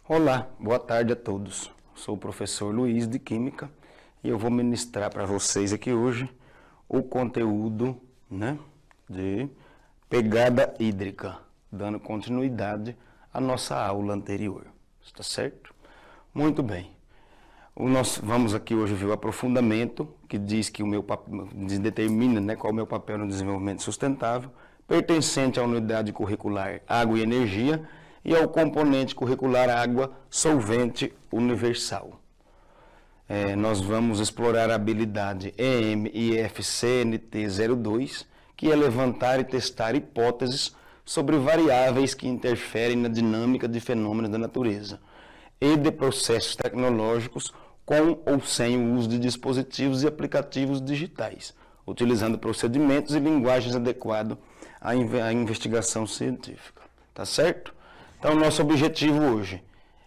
Olá, boa tarde a todos. Sou o professor Luiz de Química e eu vou ministrar para vocês aqui hoje o conteúdo, de pegada hídrica, dando continuidade à nossa aula anterior. Está certo? Muito bem. Nós vamos aqui hoje ver o aprofundamento, que diz que determina qual é o meu papel no desenvolvimento sustentável, pertencente à unidade curricular Água e Energia e ao componente curricular Água Solvente Universal. Nós vamos explorar a habilidade EM-IF-CNT-02, que é levantar e testar hipóteses sobre variáveis que interferem na dinâmica de fenômenos da natureza e de processos tecnológicos com ou sem o uso de dispositivos e aplicativos digitais, utilizando procedimentos e linguagens adequados à investigação científica. Tá certo? Então, nosso objetivo hoje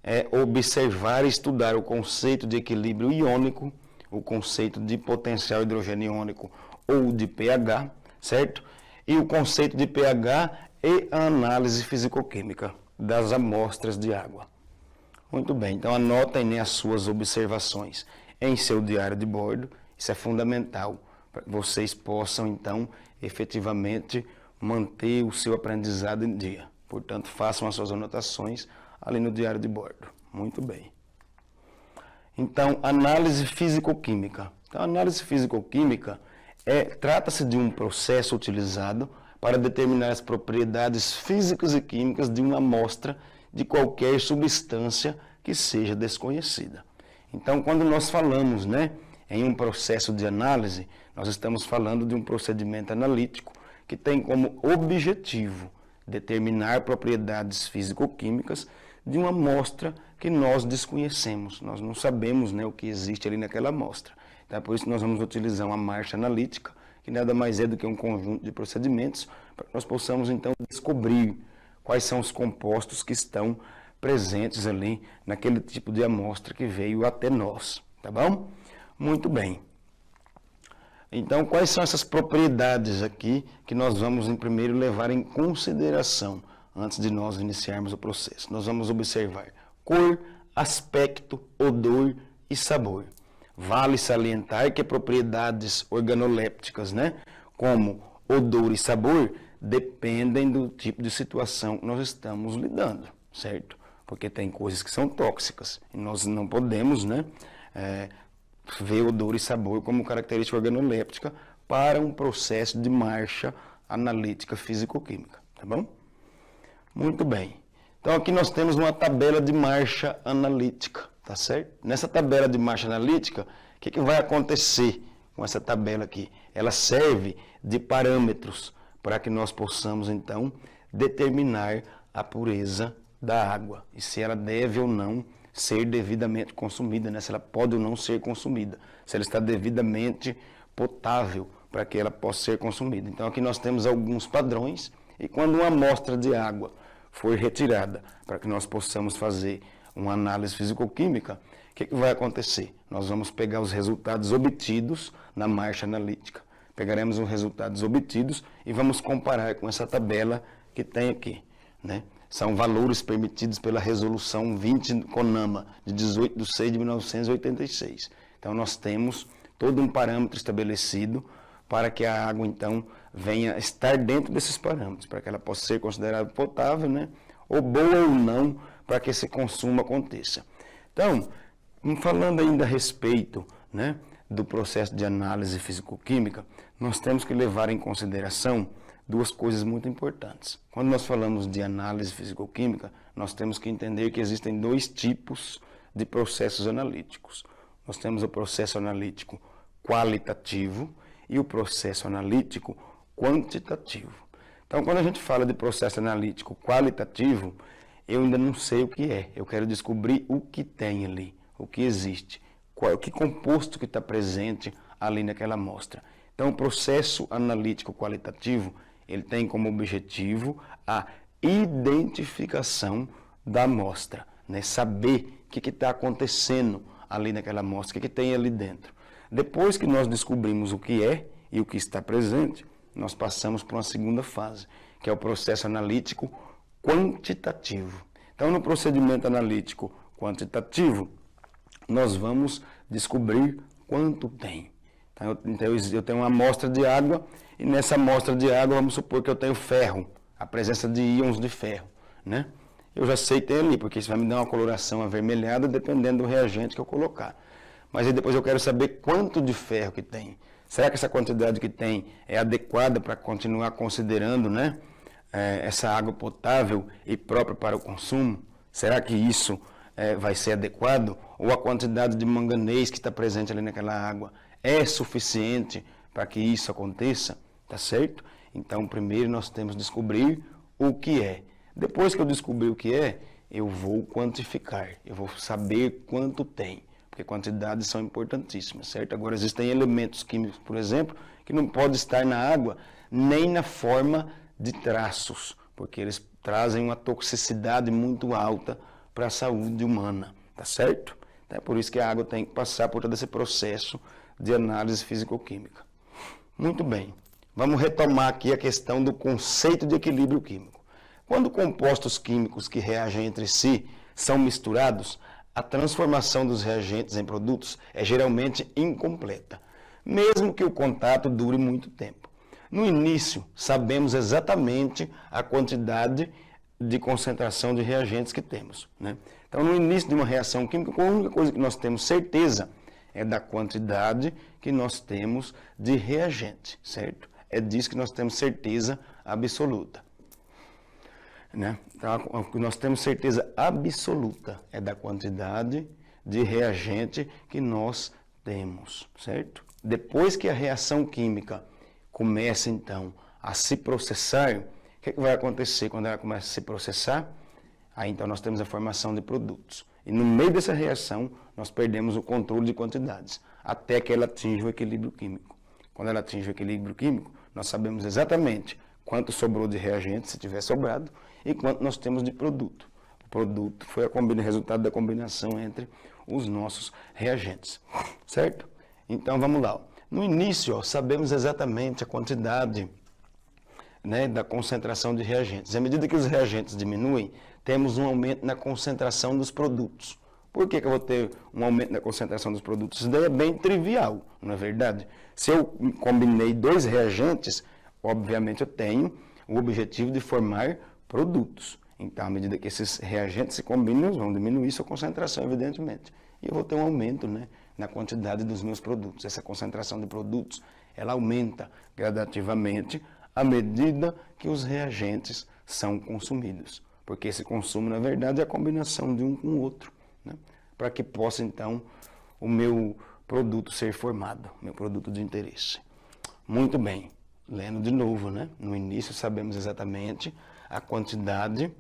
é observar e estudar o conceito de equilíbrio iônico, o conceito de potencial hidrogênio iônico ou de pH, certo? E o conceito de pH e a análise físico-química das amostras de água. Muito bem, então anotem as suas observações em seu diário de bordo. Isso é fundamental para que vocês possam, então, efetivamente manter o seu aprendizado em dia. Portanto, façam as suas anotações ali no diário de bordo. Muito bem. Então, análise físico-química. Então, a análise físico-química trata-se de um processo utilizado para determinar as propriedades físicas e químicas de uma amostra de qualquer substância que seja desconhecida. Então, quando nós falamos, em um processo de análise, nós estamos falando de um procedimento analítico que tem como objetivo determinar propriedades físico-químicas de uma amostra que nós desconhecemos. Nós não sabemos, o que existe ali naquela amostra. Então, é por isso que nós vamos utilizar uma marcha analítica, que nada mais é do que um conjunto de procedimentos, para que nós possamos, então, descobrir quais são os compostos que estão presentes ali naquele tipo de amostra que veio até nós, tá bom? Muito bem. Então, quais são essas propriedades aqui que nós vamos, em primeiro, levar em consideração antes de nós iniciarmos o processo? Nós vamos observar cor, aspecto, odor e sabor. Vale salientar que propriedades organolépticas, como odor e sabor, dependem do tipo de situação que nós estamos lidando, certo? Porque tem coisas que são tóxicas e nós não podemos, ver odor e sabor como característica organoléptica para um processo de marcha analítica físico-química, tá bom? Muito bem. Então, aqui nós temos uma tabela de marcha analítica, tá certo? Nessa tabela de marcha analítica, o que vai acontecer com essa tabela aqui? Ela serve de parâmetros para que nós possamos, então, determinar a pureza da água e se ela deve ou não ser devidamente consumida, se ela pode ou não ser consumida, se ela está devidamente potável para que ela possa ser consumida. Então, aqui nós temos alguns padrões e quando uma amostra de água for retirada para que nós possamos fazer uma análise físico-química, o que vai acontecer? Nós vamos pegar os resultados obtidos na marcha analítica. Pegaremos os resultados obtidos e vamos comparar com essa tabela que tem aqui, São valores permitidos pela resolução 20 CONAMA, de 18 de 6 de 1986. Então, nós temos todo um parâmetro estabelecido para que a água, então, venha estar dentro desses parâmetros, para que ela possa ser considerada potável, ou boa ou não, para que esse consumo aconteça. Então, falando ainda a respeito, do processo de análise físico-química, nós temos que levar em consideração duas coisas muito importantes. Quando nós falamos de análise físico-química, nós temos que entender que existem dois tipos de processos analíticos. Nós temos o processo analítico qualitativo e o processo analítico quantitativo. Então, quando a gente fala de processo analítico qualitativo, eu ainda não sei o que é. Eu quero descobrir o que tem ali, o que existe, que composto que está presente ali naquela amostra. Então, o processo analítico qualitativo, ele tem como objetivo a identificação da amostra, saber o que está acontecendo ali naquela amostra, o que tem ali dentro. Depois que nós descobrimos o que é e o que está presente, nós passamos para uma segunda fase, que é o processo analítico quantitativo. Então, no procedimento analítico quantitativo, nós vamos descobrir quanto tem. Então, eu tenho uma amostra de água, e nessa amostra de água, vamos supor que eu tenho ferro, a presença de íons de ferro, né? Eu já sei ter ali, porque isso vai me dar uma coloração avermelhada, dependendo do reagente que eu colocar. Mas aí depois eu quero saber quanto de ferro que tem. Será que essa quantidade que tem é adequada para continuar considerando, né, essa água potável e própria para o consumo? Será que isso vai ser adequado? Ou a quantidade de manganês que está presente ali naquela água é suficiente para que isso aconteça? Tá certo? Então, primeiro nós temos que descobrir o que é. Depois que eu descobrir o que é, eu vou quantificar. Eu vou saber quanto tem. Porque quantidades são importantíssimas, certo? Agora, existem elementos químicos, por exemplo, que não podem estar na água nem na forma de traços, porque eles trazem uma toxicidade muito alta para a saúde humana, tá certo? Então, é por isso que a água tem que passar por todo esse processo de análise físico-química. Muito bem, vamos retomar aqui a questão do conceito de equilíbrio químico. Quando compostos químicos que reagem entre si são misturados, a transformação dos reagentes em produtos é geralmente incompleta, mesmo que o contato dure muito tempo. No início, sabemos exatamente a quantidade de concentração de reagentes que temos, né? Então, no início de uma reação química, a única coisa que nós temos certeza é da quantidade que nós temos de reagente, certo? É disso que nós temos certeza absoluta. Né? Então, o que nós temos certeza absoluta é da quantidade de reagente que nós temos, certo? Depois que a reação química começa, então, a se processar, o que vai acontecer quando ela começa a se processar? Aí, então, nós temos a formação de produtos. E no meio dessa reação, nós perdemos o controle de quantidades, até que ela atinja o equilíbrio químico. Quando ela atinge o equilíbrio químico, nós sabemos exatamente quanto sobrou de reagente, se tiver sobrado, e quanto nós temos de produto. O produto foi o resultado da combinação entre os nossos reagentes, certo? Então, vamos lá. No início, sabemos exatamente a quantidade, né, da concentração de reagentes. À medida que os reagentes diminuem, temos um aumento na concentração dos produtos. Por que eu vou ter um aumento na concentração dos produtos? Isso daí é bem trivial, não é verdade? Se eu combinei dois reagentes, obviamente eu tenho o objetivo de formar produtos. Então, à medida que esses reagentes se combinam, eles vão diminuir sua concentração, evidentemente. E eu vou ter um aumento, né, na quantidade dos meus produtos. Essa concentração de produtos, ela aumenta gradativamente à medida que os reagentes são consumidos. Porque esse consumo, na verdade, é a combinação de um com o outro, né, para que possa, então, o meu produto ser formado, meu produto de interesse. Muito bem. Lendo de novo, né? No início sabemos exatamente a quantidade,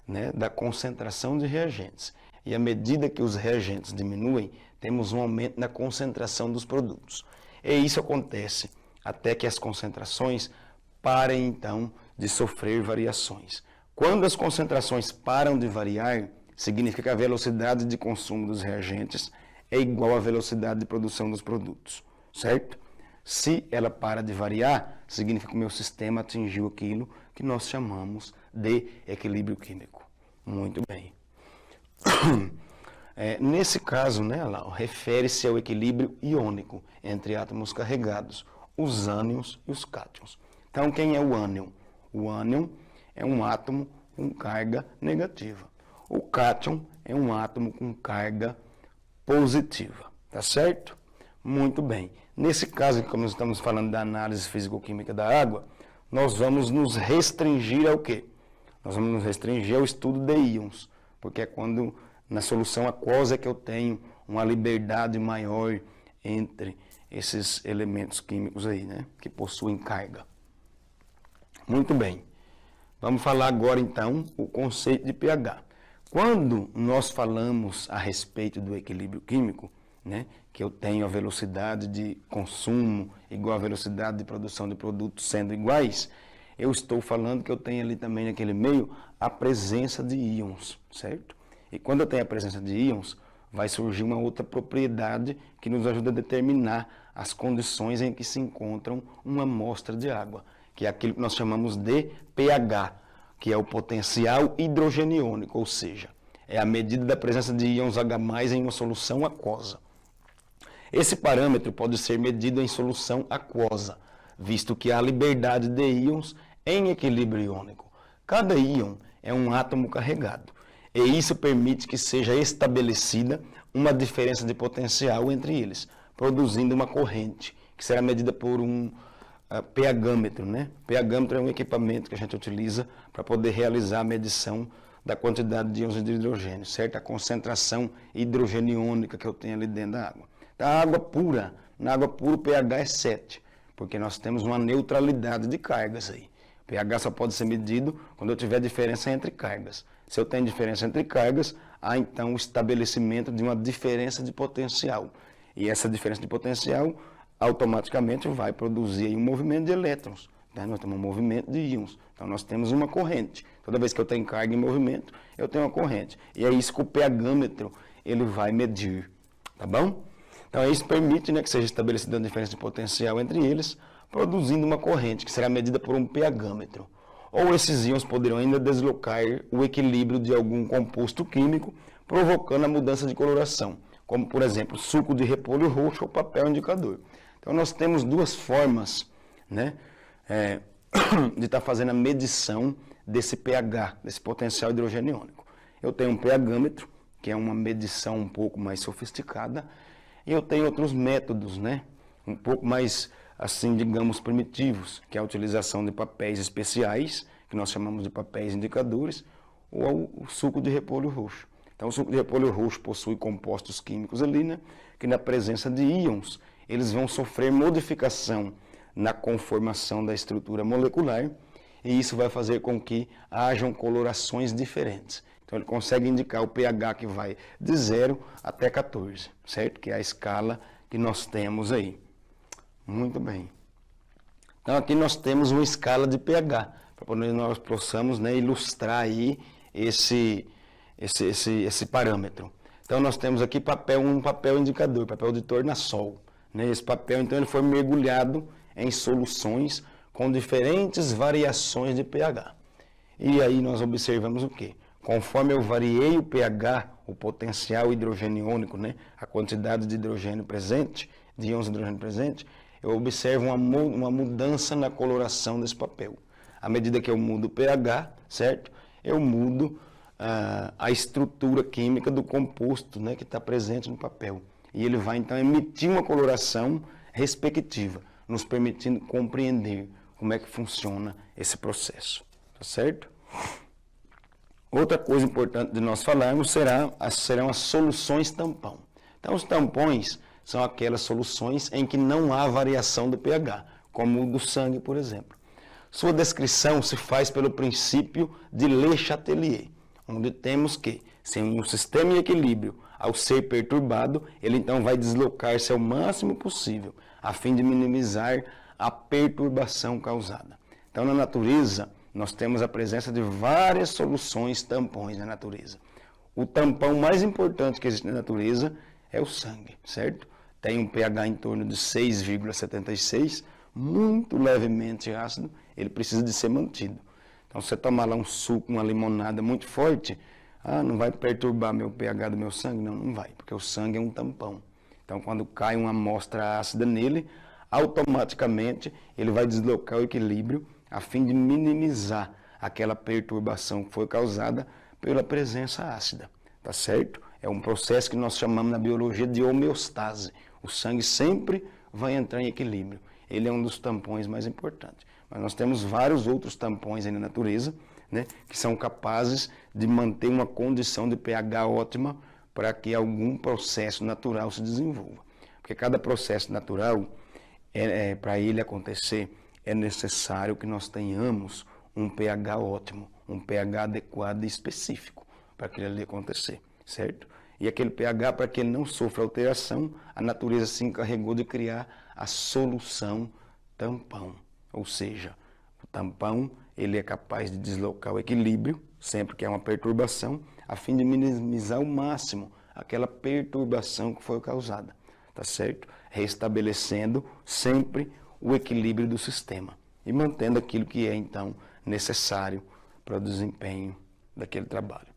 né, da concentração de reagentes. E à medida que os reagentes diminuem, temos um aumento na concentração dos produtos. E isso acontece até que as concentrações parem, então, de sofrer variações. Quando as concentrações param de variar, significa que a velocidade de consumo dos reagentes é igual à velocidade de produção dos produtos, certo? Se ela para de variar, significa que o meu sistema atingiu aquilo que nós chamamos de equilíbrio químico. Muito bem. Nesse caso, né, refere-se ao equilíbrio iônico entre átomos carregados, os ânions e os cátions. Então, quem é o ânion? O ânion é um átomo com carga negativa. O cátion é um átomo com carga positiva. Tá certo? Muito bem. Nesse caso, como nós estamos falando da análise físico-química da água, nós vamos nos restringir ao quê? Nós vamos nos restringir ao estudo de íons, porque é quando, na solução aquosa, é que eu tenho uma liberdade maior entre esses elementos químicos aí, né, que possuem carga. Muito bem. Vamos falar agora, então, o conceito de pH. Quando nós falamos a respeito do equilíbrio químico, né, que eu tenho a velocidade de consumo igual à velocidade de produção de produtos sendo iguais, eu estou falando que eu tenho ali também naquele meio a presença de íons, certo? E quando eu tenho a presença de íons, vai surgir uma outra propriedade que nos ajuda a determinar as condições em que se encontram uma amostra de água, que é aquilo que nós chamamos de pH. que é o potencial hidrogeniônico, ou seja, é a medida da presença de íons H+ em uma solução aquosa. Esse parâmetro pode ser medido em solução aquosa, visto que há liberdade de íons em equilíbrio iônico. Cada íon é um átomo carregado, e isso permite que seja estabelecida uma diferença de potencial entre eles, produzindo uma corrente, que será medida por um pH-metro, né? pH-metro é um equipamento que a gente utiliza para poder realizar a medição da quantidade de íons de hidrogênio, certo? A concentração hidrogeniônica que eu tenho ali dentro da água. A água pura, na água pura o pH é 7, porque nós temos uma neutralidade de cargas aí. O pH só pode ser medido quando eu tiver diferença entre cargas. Se eu tenho diferença entre cargas, há então o estabelecimento de uma diferença de potencial. E essa diferença de potencial automaticamente vai produzir aí um movimento de elétrons. Né? Nós temos um movimento de íons. Então nós temos uma corrente. Toda vez que eu tenho carga em movimento, eu tenho uma corrente. E é isso que o pH-metro ele vai medir. Tá bom? Então isso permite, né, que seja estabelecida uma diferença de potencial entre eles, produzindo uma corrente, que será medida por um pH-metro. Ou esses íons poderão ainda deslocar o equilíbrio de algum composto químico, provocando a mudança de coloração, como, por exemplo, suco de repolho roxo ou papel indicador. Então, nós temos duas formas, né, de estar fazendo a medição desse pH, desse potencial hidrogeniônico. Eu tenho um pH-metro, que é uma medição um pouco mais sofisticada, e eu tenho outros métodos, né, um pouco mais, assim, digamos, primitivos, que é a utilização de papéis especiais, que nós chamamos de papéis indicadores, ou o suco de repolho roxo. Então, o suco de repolho roxo possui compostos químicos ali, né, que na presença de íons, eles vão sofrer modificação na conformação da estrutura molecular, e isso vai fazer com que hajam colorações diferentes. Então, ele consegue indicar o pH que vai de 0 até 14, certo? Que é a escala que nós temos aí. Muito bem. Então, aqui nós temos uma escala de pH, para poder nós possamos, né, ilustrar aí esse parâmetro. Então, nós temos aqui um papel indicador, papel de tornassol. Né? Esse papel, então, ele foi mergulhado em soluções com diferentes variações de pH. E aí nós observamos o quê? Conforme eu variei o pH, o potencial hidrogeniônico, né, a quantidade de hidrogênio presente, de íons de hidrogênio presente, eu observo uma mudança na coloração desse papel. À medida que eu mudo o pH, certo? Eu mudo a estrutura química do composto, né, que está presente no papel. E ele vai, então, emitir uma coloração respectiva, nos permitindo compreender como é que funciona esse processo. Tá certo? Outra coisa importante de nós falarmos serão as soluções tampão. Então, os tampões são aquelas soluções em que não há variação do pH, como o do sangue, por exemplo. Sua descrição se faz pelo princípio de Le Chatelier, onde temos que, se um sistema em equilíbrio, ao ser perturbado, ele então vai deslocar-se ao máximo possível, a fim de minimizar a perturbação causada. Então, na natureza, nós temos a presença de várias soluções tampões na natureza. O tampão mais importante que existe na natureza é o sangue, certo? Tem um pH em torno de 6,76, muito levemente ácido, ele precisa de ser mantido. Então, se você tomar lá um suco, uma limonada muito forte, não vai perturbar meu pH do meu sangue? Não, não vai, porque o sangue é um tampão. Então, quando cai uma amostra ácida nele, automaticamente ele vai deslocar o equilíbrio a fim de minimizar aquela perturbação que foi causada pela presença ácida, tá certo? É um processo que nós chamamos na biologia de homeostase. O sangue sempre vai entrar em equilíbrio. Ele é um dos tampões mais importantes. Mas nós temos vários outros tampões aí na natureza, né, que são capazes de manter uma condição de pH ótima para que algum processo natural se desenvolva. Porque cada processo natural, para ele acontecer, é necessário que nós tenhamos um pH ótimo, um pH adequado e específico para aquilo ali acontecer, certo? E aquele pH, para que ele não sofra alteração, a natureza se encarregou de criar a solução tampão. Ou seja, o tampão ele é capaz de deslocar o equilíbrio, sempre que há uma perturbação, a fim de minimizar ao máximo aquela perturbação que foi causada, tá certo? Restabelecendo sempre o equilíbrio do sistema e mantendo aquilo que é, então, necessário para o desempenho daquele trabalho.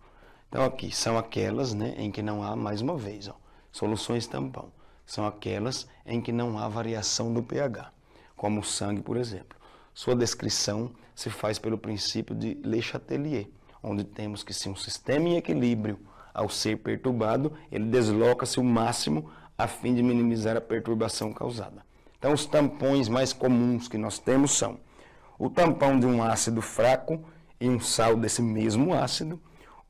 Então aqui são aquelas, né, em que não há, mais uma vez, ó, soluções tampão. São aquelas em que não há variação do pH, como o sangue, por exemplo. Sua descrição se faz pelo princípio de Le Chatelier, onde temos que se um sistema em equilíbrio, ao ser perturbado, ele desloca-se o máximo a fim de minimizar a perturbação causada. Então os tampões mais comuns que nós temos são o tampão de um ácido fraco e um sal desse mesmo ácido,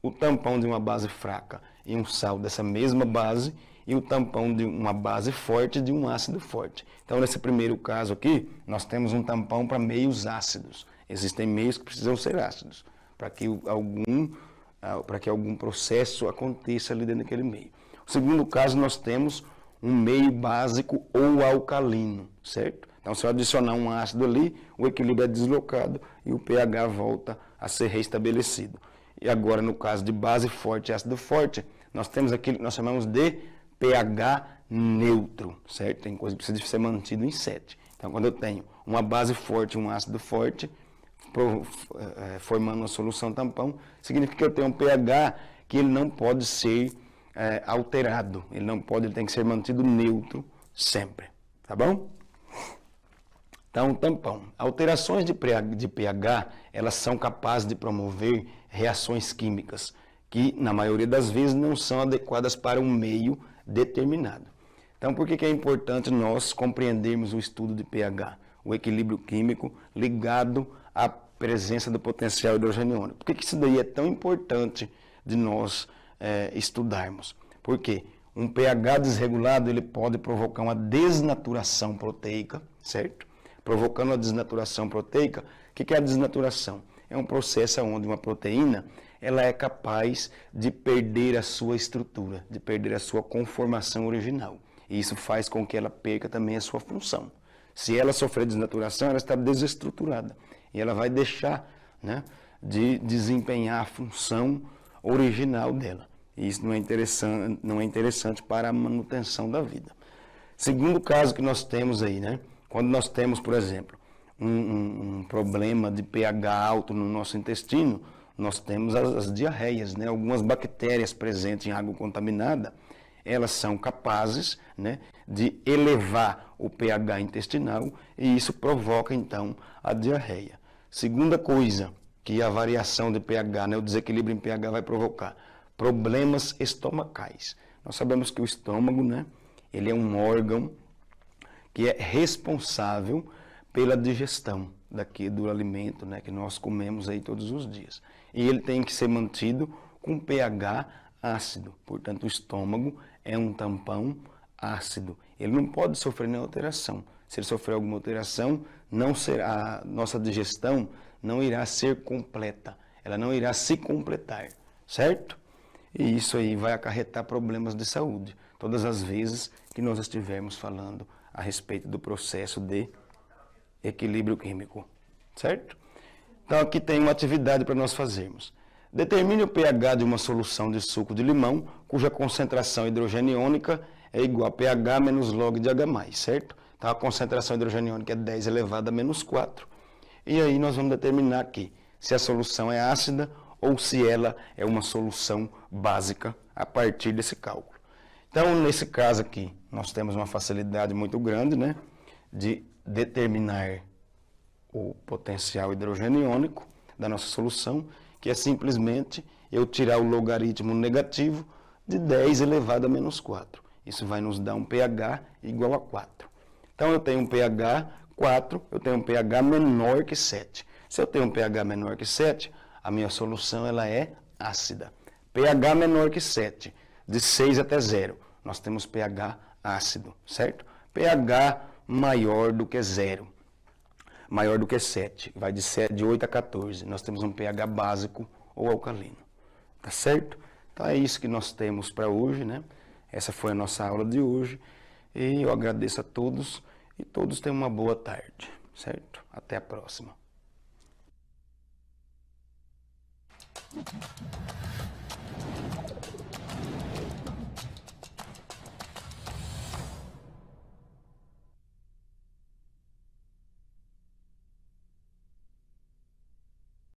o tampão de uma base fraca e um sal dessa mesma base, e o tampão de uma base forte de um ácido forte. Então, nesse primeiro caso aqui, nós temos um tampão para meios ácidos. Existem meios que precisam ser ácidos, para que algum processo aconteça ali dentro daquele meio. O segundo caso, nós temos um meio básico ou alcalino, certo? Então, se eu adicionar um ácido ali, o equilíbrio é deslocado e o pH volta a ser restabelecido. E agora, no caso de base forte e ácido forte, nós temos aquilo que nós chamamos de pH neutro, certo? Tem coisa que precisa ser mantido em 7. Então, quando eu tenho uma base forte e um ácido forte, formando uma solução tampão, significa que eu tenho um pH que ele não pode ser alterado, ele tem que ser mantido neutro sempre, tá bom? Então, tampão. Alterações de pH, elas são capazes de promover reações químicas que, na maioria das vezes, não são adequadas para um meio determinado. Então, por que é importante nós compreendermos o estudo de pH, o equilíbrio químico ligado à presença do potencial hidrogeniônico? Por que isso daí é tão importante de nós estudarmos? Porque um pH desregulado ele pode provocar uma desnaturação proteica, certo? Provocando a desnaturação proteica. O que é a desnaturação? É um processo onde uma proteína ela é capaz de perder a sua estrutura, de perder a sua conformação original. E isso faz com que ela perca também a sua função. Se ela sofrer desnaturação, ela está desestruturada. E ela vai deixar, né, de desempenhar a função original dela. E isso não é interessante para a manutenção da vida. Segundo caso que nós temos aí, né, quando nós temos, por exemplo, um problema de pH alto no nosso intestino, nós temos as diarreias, né? Algumas bactérias presentes em água contaminada, elas são capazes, né, de elevar o pH intestinal e isso provoca, então, a diarreia. Segunda coisa que a variação de pH, né, o desequilíbrio em pH vai provocar, problemas estomacais. Nós sabemos que o estômago, né, ele é um órgão que é responsável pela digestão do alimento, né, que nós comemos aí todos os dias. E ele tem que ser mantido com pH ácido. Portanto, o estômago é um tampão ácido. Ele não pode sofrer nenhuma alteração. Se ele sofrer alguma alteração, a nossa digestão não irá ser completa. Ela não irá se completar, certo? E isso aí vai acarretar problemas de saúde. Todas as vezes que nós estivermos falando a respeito do processo de equilíbrio químico, certo? Então aqui tem uma atividade para nós fazermos. Determine o pH de uma solução de suco de limão, cuja concentração hidrogeniônica é igual a pH menos log de H+, certo? Então a concentração hidrogeniônica é 10 elevado a menos 4. E aí nós vamos determinar aqui se a solução é ácida ou se ela é uma solução básica a partir desse cálculo. Então, nesse caso aqui, nós temos uma facilidade muito grande, né, de determinar o potencial hidrogeniônico da nossa solução, que é simplesmente eu tirar o logaritmo negativo de 10 elevado a menos 4. Isso vai nos dar um pH igual a 4. Então, eu tenho um pH 4, eu tenho um pH menor que 7. Se eu tenho um pH menor que 7, a minha solução ela é ácida. pH menor que 7, de 6 até 0, nós temos pH ácido, certo? pH maior do que 0, maior do que 7, vai de 8 a 14, nós temos um pH básico ou alcalino, tá certo? Então é isso que nós temos para hoje, né? Essa foi a nossa aula de hoje e eu agradeço a todos e todos tenham uma boa tarde, certo? Até a próxima.